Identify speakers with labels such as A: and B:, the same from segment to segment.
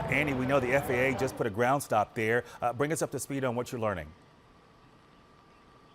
A: Annie, we know the FAA just put a ground stop there. Bring us up to speed on what you're learning.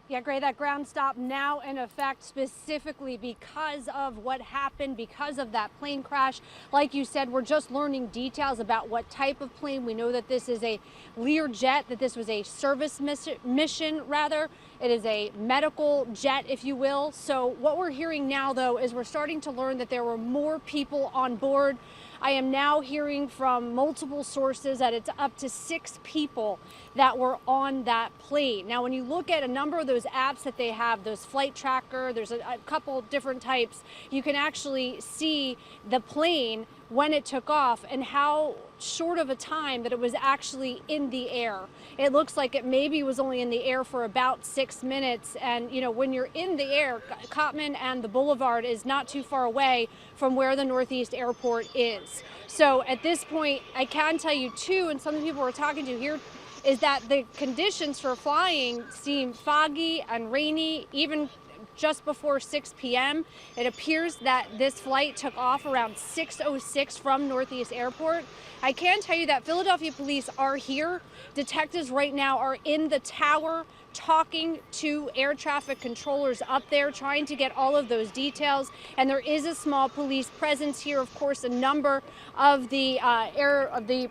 B: Yeah, Gray, that ground stop now in effect specifically because of what happened, because of that plane crash. Like you said, we're just learning details about what type of plane. We know that this is a Learjet, that this was a service mission, rather. It is a medical jet, if you will. So what we're hearing now, though, is we're starting to learn that there were more people on board. I am now hearing from multiple sources that it's up to 6 people that were on that plane. Now, when you look at a number of those apps that they have, those flight tracker, there's a couple different types, you can actually see the plane when it took off and how short of a time that it was actually in the air. It looks like it maybe was only in the air for about 6 minutes. And, you know, when you're in the air, Cottman and the Boulevard is not too far away from where the Northeast Airport is. So at this point, I can tell you too, and some of the people we're talking to here, is that the conditions for flying seem foggy and rainy, even just before 6 p.m. It appears that this flight took off around 6:06 from Northeast Airport. I can tell you that Philadelphia police are here. Detectives right now are in the tower talking to air traffic controllers up there, trying to get all of those details. And there is a small police presence here. Of course, a number of the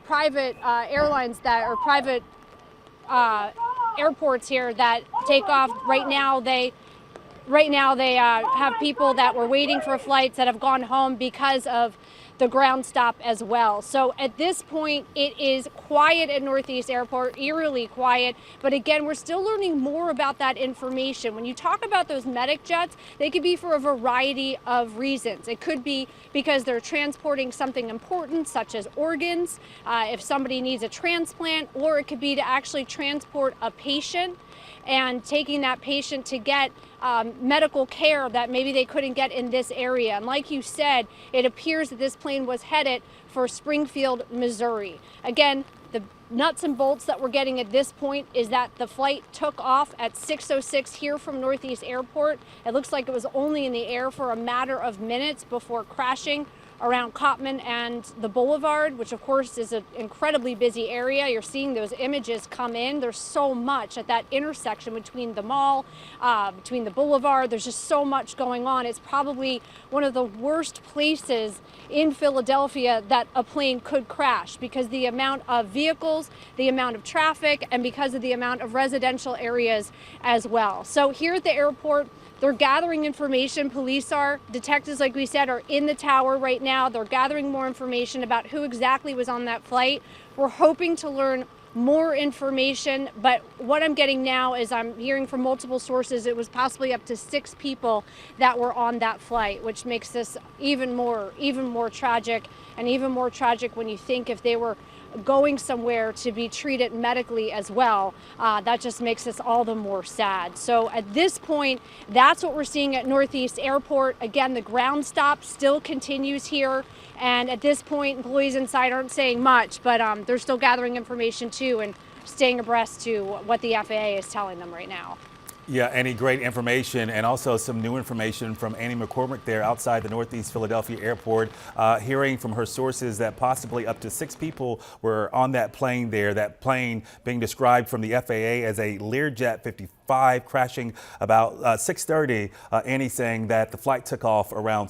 B: private airlines that are private airports here that take off right now. Right now, they have people that were waiting for flights that have gone home because of the ground stop as well. So at this point, it is quiet at Northeast Airport, eerily quiet. But again, we're still learning more about that information. When you talk about those medic jets, they could be for a variety of reasons. It could be because they're transporting something important, such as organs, if somebody needs a transplant, or it could be to actually transport a patient and taking that patient to get medical care that maybe they couldn't get in this area. And like you said, it appears that this plane was headed for Springfield, Missouri. Again, the nuts and bolts that we're getting at this point is that the flight took off at 6:06 here from Northeast Airport. It looks like it was only in the air for a matter of minutes before crashing around Cottman and the Boulevard, which of course is an incredibly busy area. You're seeing those images come in. There's so much at that intersection between the mall, between the Boulevard. There's just so much going on. It's probably one of the worst places in Philadelphia that a plane could crash because the amount of vehicles, the amount of traffic, and because of the amount of residential areas as well. So here at the airport, they're gathering information. Police are, detectives, like we said, are in the tower right now. They're gathering more information about who exactly was on that flight. We're hoping to learn more information, but what I'm getting now is I'm hearing from multiple sources it was possibly up to 6 people that were on that flight, which makes this even more tragic, and even more tragic when you think if they were going somewhere to be treated medically as well. That just makes this all the more sad. So at this point, that's what we're seeing at Northeast Airport. Again, the ground stop still continues here. And at this point, employees inside aren't saying much, but they're still gathering information too and staying abreast to what the FAA is telling them right now.
A: Yeah, any great information, and also some new information from Annie McCormick there outside the Northeast Philadelphia Airport, hearing from her sources that possibly up to 6 people were on that plane there, that plane being described from the FAA as a Learjet 55 crashing about 6:30. Annie saying that the flight took off around